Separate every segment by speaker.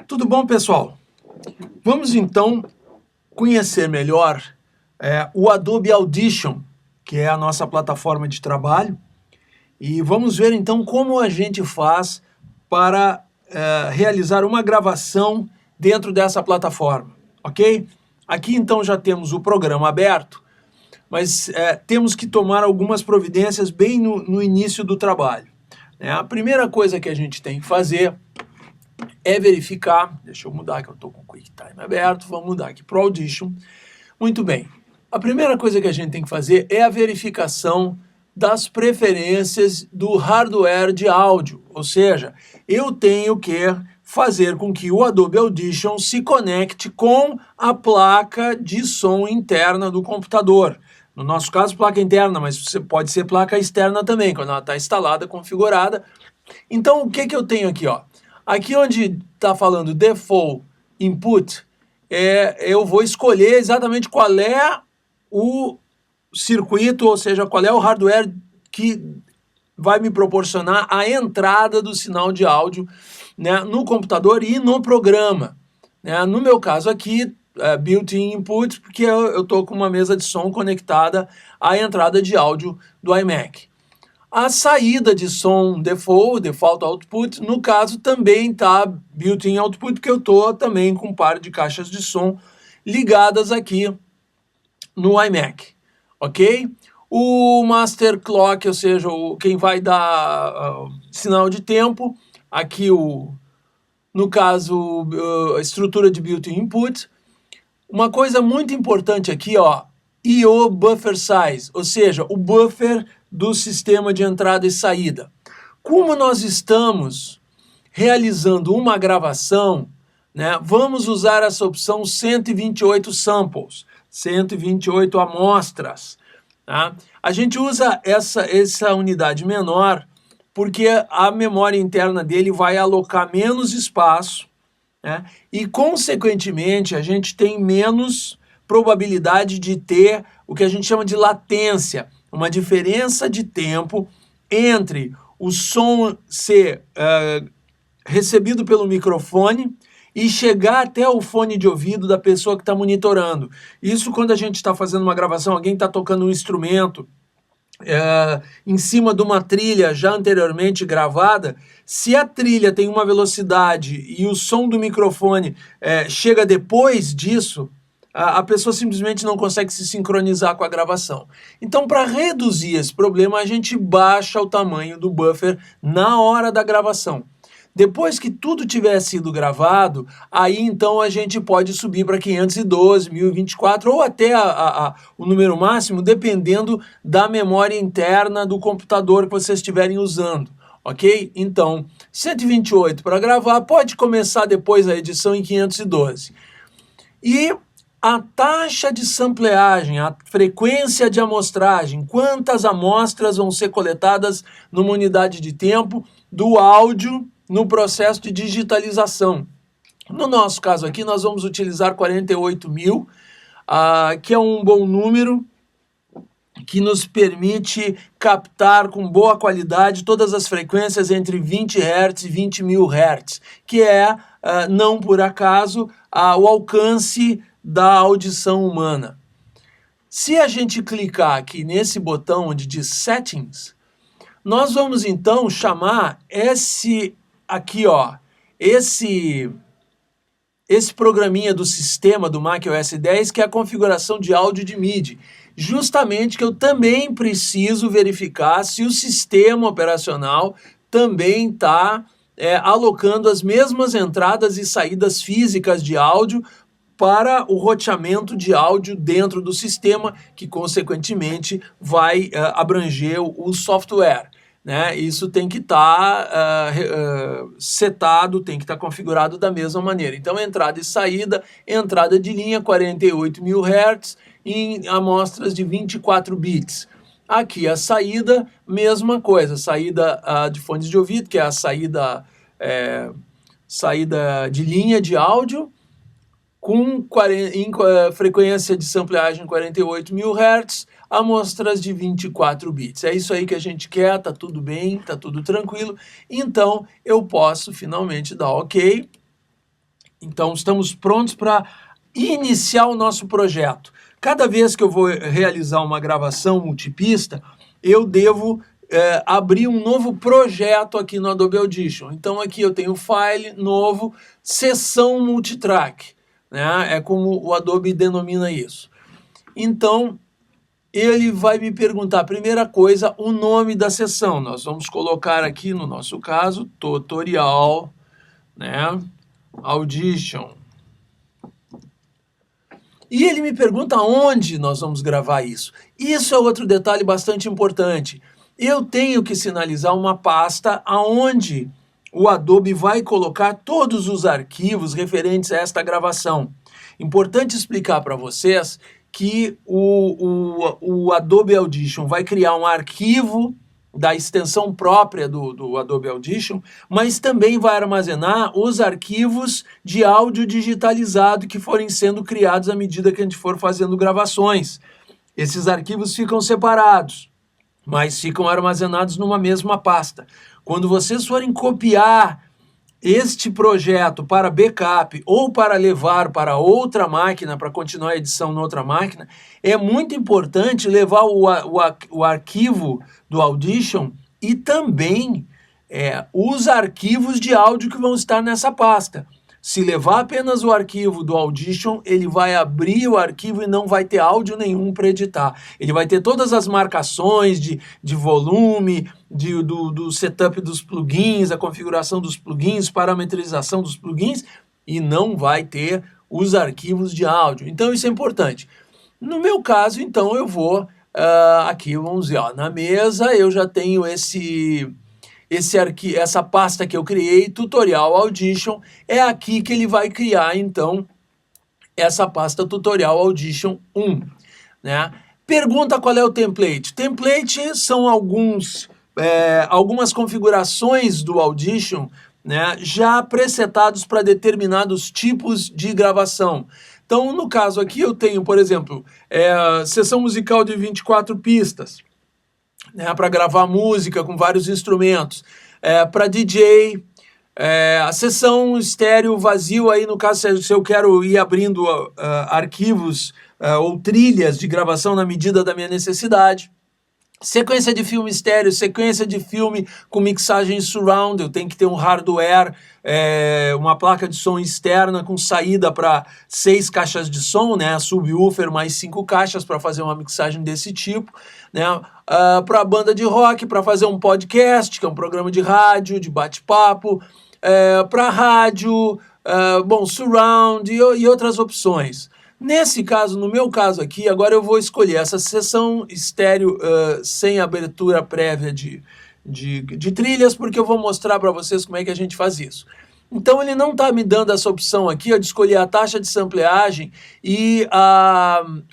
Speaker 1: Tudo bom, pessoal? Vamos então conhecer melhor o Adobe Audition, que é a nossa plataforma de trabalho, e vamos ver então como a gente faz para realizar uma gravação dentro dessa plataforma, ok? Aqui então já temos o programa aberto, mas temos que tomar algumas providências bem no início do trabalho. A primeira coisa que a gente tem que fazer é verificar, deixa eu mudar que eu estou com o QuickTime aberto, vamos mudar aqui para o Audition. Muito bem, a primeira coisa que a gente tem que fazer é a verificação das preferências do hardware de áudio, ou seja, eu tenho que fazer com que o Adobe Audition se conecte com a placa de som interna do computador. No nosso caso, placa interna, mas pode ser placa externa também, quando ela está instalada, configurada. Então, o que eu tenho aqui, ó? Aqui onde está falando Default Input, eu vou escolher exatamente qual é o circuito, ou seja, qual é o hardware que vai me proporcionar a entrada do sinal de áudio, né, no computador e no programa. No meu caso aqui, Built-in Input, porque eu estou com uma mesa de som conectada à entrada de áudio do iMac. A saída de som Default Output, no caso, também está Built-in Output, porque eu estou também com um par de caixas de som ligadas aqui no iMac, ok? O Master Clock, ou seja, quem vai dar sinal de tempo, aqui no caso, a estrutura de Built-in Input. Uma coisa muito importante aqui, ó, I/O Buffer Size, ou seja, o buffer do sistema de entrada e saída. Como nós estamos realizando uma gravação, né, vamos usar essa opção 128 samples, 128 amostras. Tá? A gente usa essa unidade menor porque a memória interna dele vai alocar menos espaço, né, e, consequentemente, a gente tem menos probabilidade de ter o que a gente chama de latência, uma diferença de tempo entre o som ser recebido pelo microfone e chegar até o fone de ouvido da pessoa que está monitorando. Isso quando a gente está fazendo uma gravação, alguém está tocando um instrumento em cima de uma trilha já anteriormente gravada, se a trilha tem uma velocidade e o som do microfone chega depois disso, a pessoa simplesmente não consegue se sincronizar com a gravação. Então, para reduzir esse problema, a gente baixa o tamanho do buffer na hora da gravação. Depois que tudo tiver sido gravado, aí então a gente pode subir para 512, 1024 ou até o número máximo, dependendo da memória interna do computador que vocês estiverem usando, ok? Então, 128 para gravar, pode começar depois a edição em 512. E a taxa de sampleagem, a frequência de amostragem, quantas amostras vão ser coletadas numa unidade de tempo do áudio no processo de digitalização. No nosso caso aqui, nós vamos utilizar 48.000, que é um bom número, que nos permite captar com boa qualidade todas as frequências entre 20 Hz e 20.000 Hz, que é, não por acaso, o alcance da audição humana. Se a gente clicar aqui nesse botão onde diz Settings, nós vamos então chamar esse programinha do sistema do macOS 10, que é a configuração de áudio de MIDI. Justamente que eu também preciso verificar se o sistema operacional também está alocando as mesmas entradas e saídas físicas de áudio para o roteamento de áudio dentro do sistema, que consequentemente vai abranger o software. Isso tem que estar setado, tem que estar configurado da mesma maneira. Então, entrada e saída, entrada de linha 48.000 Hz em amostras de 24 bits. Aqui a saída, mesma coisa, saída de fones de ouvido, que é a saída de linha de áudio, com frequência de sampleagem 48.000 Hz, amostras de 24 bits. É isso aí que a gente quer, tá tudo bem, tá tudo tranquilo. Então, eu posso finalmente dar OK Então, estamos prontos para iniciar o nosso projeto. Cada vez que eu vou realizar uma gravação multipista, eu devo abrir um novo projeto aqui no Adobe Audition. Então, aqui eu tenho File, Novo, Sessão Multitrack, né? É como o Adobe denomina isso. Então, ele vai me perguntar, primeira coisa, o nome da sessão. Nós vamos colocar aqui, no nosso caso, Tutorial, né? Audition. E ele me pergunta onde nós vamos gravar isso. Isso é outro detalhe bastante importante. Eu tenho que sinalizar uma pasta aonde o Adobe vai colocar todos os arquivos referentes a esta gravação. Importante explicar para vocês que o Adobe Audition vai criar um arquivo da extensão própria do Adobe Audition, mas também vai armazenar os arquivos de áudio digitalizado que forem sendo criados à medida que a gente for fazendo gravações. Esses arquivos ficam separados, mas ficam armazenados numa mesma pasta. Quando vocês forem copiar este projeto para backup ou para levar para outra máquina, para continuar a edição na outra máquina, é muito importante levar o arquivo do Audition e também os arquivos de áudio que vão estar nessa pasta. Se levar apenas o arquivo do Audition, ele vai abrir o arquivo e não vai ter áudio nenhum para editar. Ele vai ter todas as marcações de volume, do setup dos plugins, a configuração dos plugins, parametrização dos plugins, e não vai ter os arquivos de áudio. Então isso é importante. No meu caso, então, eu vou aqui, vamos ver, ó, na mesa eu já tenho essa pasta que eu criei, Tutorial Audition, é aqui que ele vai criar, então, essa pasta Tutorial Audition 1. Né? Pergunta qual é o template. Template são algumas configurações do Audition, né, já presetados para determinados tipos de gravação. Então, no caso aqui, eu tenho, por exemplo, sessão musical de 24 pistas, né, para gravar música com vários instrumentos, para DJ, a sessão estéreo vazio, aí no caso, se eu quero ir abrindo arquivos ou trilhas de gravação na medida da minha necessidade. Sequência de filme estéreo, sequência de filme com mixagem surround, eu tenho que ter um hardware, uma placa de som externa com saída para 6 caixas de som, né, subwoofer mais 5 caixas para fazer uma mixagem desse tipo, né, para banda de rock, para fazer um podcast, que é um programa de rádio, de bate-papo, para rádio, surround e outras opções. Nesse caso, no meu caso aqui, agora eu vou escolher essa sessão estéreo sem abertura prévia de trilhas, porque eu vou mostrar para vocês como é que a gente faz isso. Então ele não está me dando essa opção aqui, de escolher a taxa de sampleagem e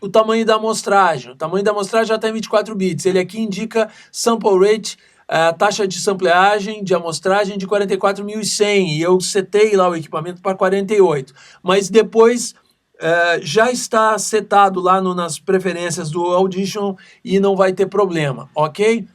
Speaker 1: o tamanho da amostragem. O tamanho da amostragem já está em 24 bits. Ele aqui indica sample rate, taxa de sampleagem, de amostragem de 44.100, e eu setei lá o equipamento para 48. Mas depois já está setado lá nas preferências do Audition e não vai ter problema, ok?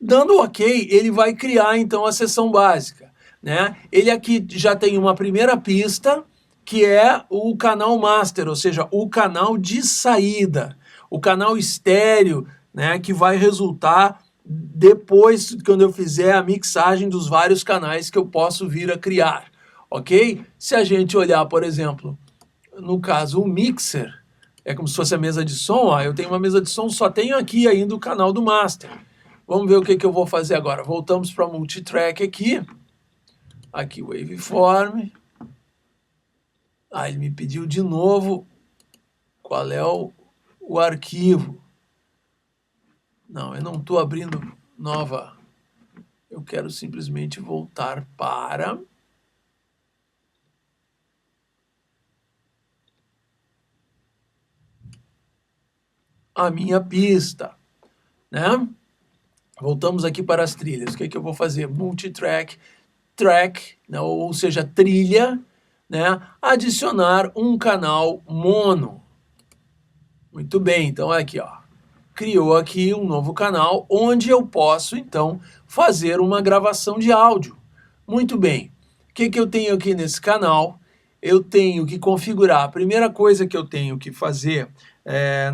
Speaker 1: Dando ok, ele vai criar então a sessão básica, né? Ele aqui já tem uma primeira pista, que é o canal master, ou seja, o canal de saída, o canal estéreo, né, que vai resultar depois, quando eu fizer a mixagem dos vários canais que eu posso vir a criar, ok? Se a gente olhar, por exemplo, no caso, o mixer, é como se fosse a mesa de som, ó, eu tenho uma mesa de som, só tenho aqui ainda o canal do master. Vamos ver o que eu vou fazer agora. Voltamos para multitrack aqui. Aqui o waveform. Ele me pediu de novo qual é o arquivo. Não, eu não estou abrindo nova. Eu quero simplesmente voltar para a minha pista, né? Voltamos aqui para as trilhas. O que eu vou fazer? Multitrack, track, né? Ou seja, trilha, né? Adicionar um canal mono. Muito bem, então aqui, ó, criou aqui um novo canal onde eu posso então fazer uma gravação de áudio. Muito bem. O que eu tenho aqui nesse canal? eu tenho que configurar. A primeira coisa que eu tenho que fazer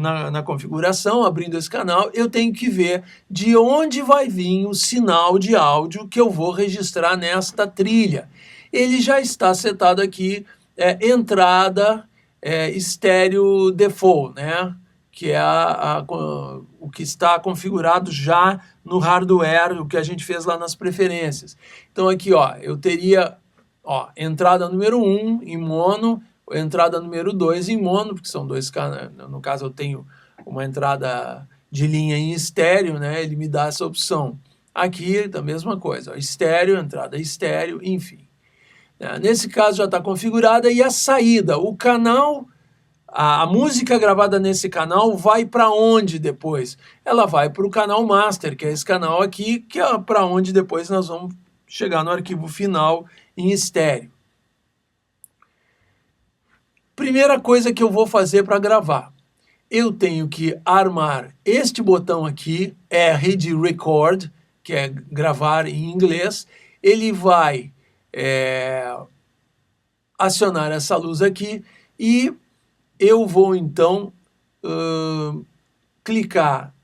Speaker 1: na configuração, abrindo esse canal, eu tenho que ver de onde vai vir o sinal de áudio que eu vou registrar nesta trilha. Ele já está setado aqui, entrada estéreo default, né? Que é o que está configurado já no hardware, o que a gente fez lá nas preferências. Então aqui, ó, eu teria entrada número 1 em mono, entrada número 2 em mono, porque são dois canais. No caso eu tenho uma entrada de linha em estéreo, né? Ele me dá essa opção. Aqui a mesma coisa, ó, estéreo, entrada estéreo, enfim. Nesse caso já está configurada, e a saída, o canal, a música gravada nesse canal vai para onde depois? Ela vai para o canal master, que é esse canal aqui, que é para onde depois nós vamos chegar no arquivo final em estéreo. Primeira coisa que eu vou fazer para gravar, eu tenho que armar este botão aqui, R de record, que é gravar em inglês. Ele vai acionar essa luz aqui e eu vou então clicar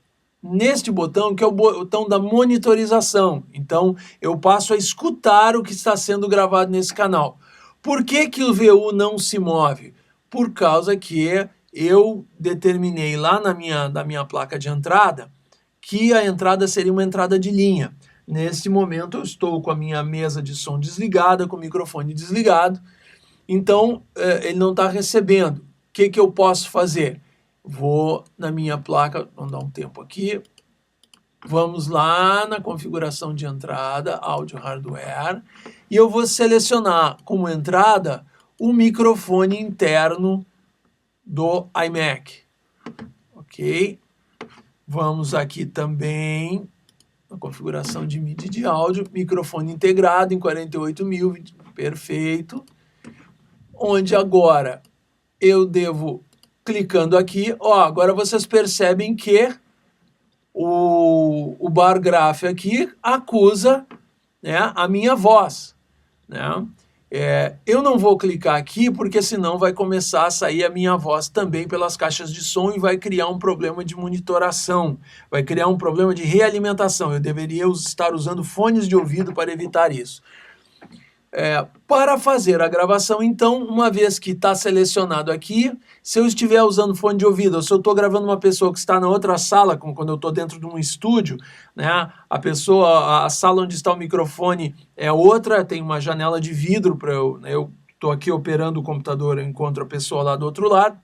Speaker 1: neste botão, que é o botão da monitorização. Então eu passo a escutar o que está sendo gravado nesse canal. Por que que o VU não se move? Por causa que eu determinei lá na minha placa de entrada que a entrada seria uma entrada de linha. Nesse momento eu estou com a minha mesa de som desligada, com o microfone desligado, então ele não está recebendo. O que que eu posso fazer? Vou na minha placa, vamos dar um tempo aqui, vamos lá na configuração de entrada, áudio hardware, e eu vou selecionar como entrada o microfone interno do iMac. Ok? Vamos aqui também na configuração de MIDI de áudio, microfone integrado em 48.000, perfeito. Onde agora eu devo, clicando aqui, agora vocês percebem que o bar graph aqui acusa, né, a minha voz, né? Eu não vou clicar aqui porque senão vai começar a sair a minha voz também pelas caixas de som e vai criar um problema de monitoração, vai criar um problema de realimentação. Eu deveria estar usando fones de ouvido para evitar isso. Para fazer a gravação, então, uma vez que está selecionado aqui, se eu estiver usando fone de ouvido, ou se eu estou gravando uma pessoa que está na outra sala, como quando eu estou dentro de um estúdio, né, a sala onde está o microfone é outra, tem uma janela de vidro para eu estou aqui operando o computador, eu encontro a pessoa lá do outro lado,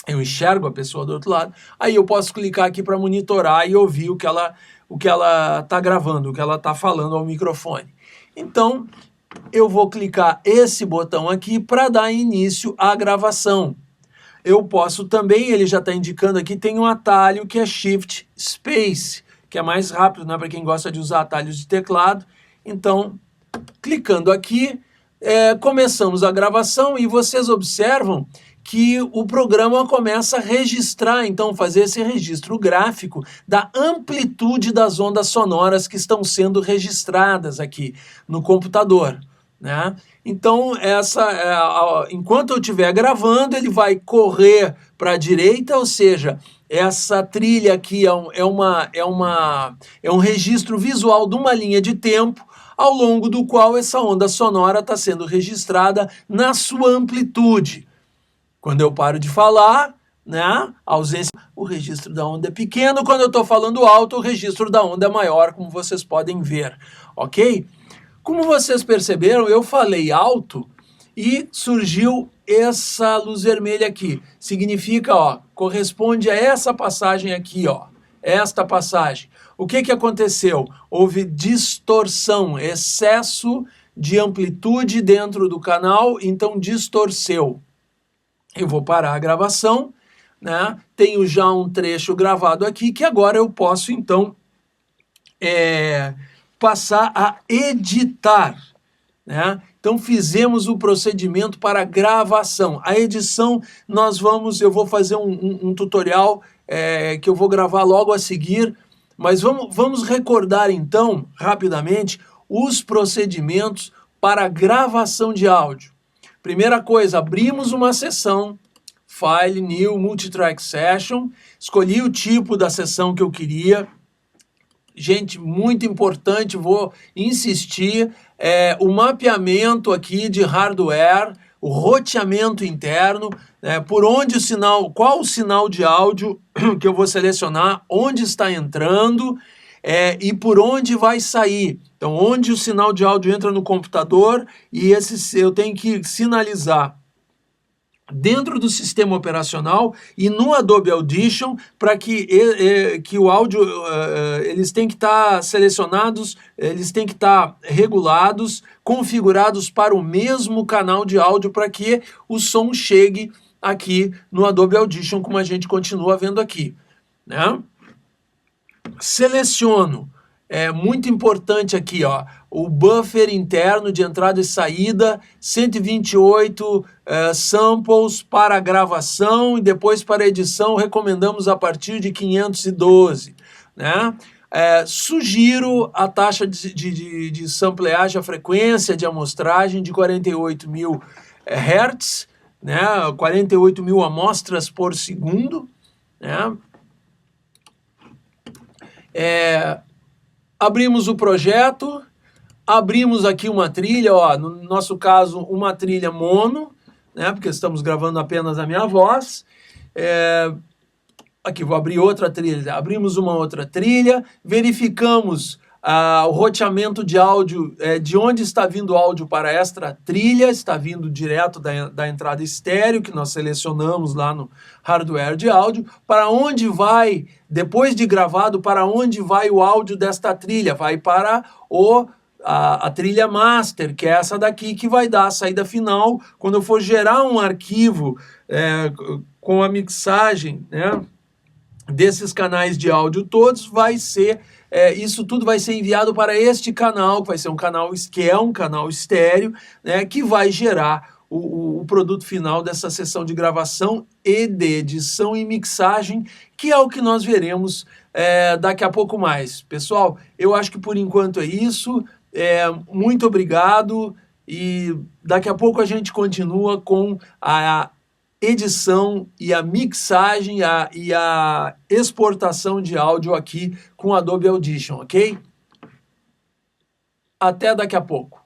Speaker 1: eu enxergo a pessoa do outro lado, aí eu posso clicar aqui para monitorar e ouvir o que ela está gravando, o que ela está falando ao microfone. Então, eu vou clicar esse botão aqui para dar início à gravação. Eu posso também, ele já está indicando aqui, tem um atalho que é Shift Space, que é mais rápido, né, para quem gosta de usar atalhos de teclado. Então, clicando aqui, começamos a gravação e vocês observam que o programa começa a registrar, então fazer esse registro gráfico da amplitude das ondas sonoras que estão sendo registradas aqui no computador, né? Então, enquanto eu estiver gravando, ele vai correr para a direita, ou seja, essa trilha aqui é um registro visual de uma linha de tempo ao longo do qual essa onda sonora está sendo registrada na sua amplitude. Quando eu paro de falar, né, a ausência, o registro da onda é pequeno. Quando eu estou falando alto, o registro da onda é maior, como vocês podem ver, ok? Como vocês perceberam, eu falei alto e surgiu essa luz vermelha aqui. Significa, corresponde a essa passagem aqui, esta passagem. O que aconteceu? Houve distorção, excesso de amplitude dentro do canal, então distorceu. Eu vou parar a gravação, né? Tenho já um trecho gravado aqui que agora eu posso, então, passar a editar, né? Então, fizemos o procedimento para gravação. A edição, eu vou fazer um tutorial que eu vou gravar logo a seguir, mas vamos recordar, então, rapidamente, os procedimentos para gravação de áudio. Primeira coisa, abrimos uma sessão, File, New, Multitrack Session, escolhi o tipo da sessão que eu queria. Gente, muito importante, vou insistir, o mapeamento aqui de hardware, o roteamento interno, por onde o sinal, qual o sinal de áudio que eu vou selecionar, onde está entrando e por onde vai sair. Então, onde o sinal de áudio entra no computador e eu tenho que sinalizar dentro do sistema operacional e no Adobe Audition para que o áudio, eles têm que estar selecionados, eles têm que estar regulados, configurados para o mesmo canal de áudio para que o som chegue aqui no Adobe Audition, como a gente continua vendo aqui, né? Seleciono. É muito importante aqui, ó, o buffer interno de entrada e saída, 128 samples para gravação e depois para edição, recomendamos a partir de 512, né? Sugiro a taxa de sampleagem, a frequência de amostragem de 48.000 Hz, né? 48.000 amostras por segundo, né? Abrimos o projeto, abrimos aqui uma trilha, ó, no nosso caso uma trilha mono, né, porque estamos gravando apenas a minha voz. Aqui vou abrir outra trilha, abrimos uma outra trilha, verificamos o roteamento de áudio, de onde está vindo o áudio para esta trilha, está vindo direto da entrada estéreo, que nós selecionamos lá no hardware de áudio, para onde vai, depois de gravado, para onde vai o áudio desta trilha, vai para a trilha master, que é essa daqui, que vai dar a saída final, quando eu for gerar um arquivo com a mixagem, né, desses canais de áudio todos, vai ser isso tudo vai ser enviado para este canal, que vai ser um canal estéreo, né, que vai gerar o produto final dessa sessão de gravação e de edição e mixagem, que é o que nós veremos daqui a pouco mais. Pessoal, eu acho que por enquanto é isso. Muito obrigado e daqui a pouco a gente continua com a edição e a mixagem e a exportação de áudio aqui com Adobe Audition, ok? Até daqui a pouco.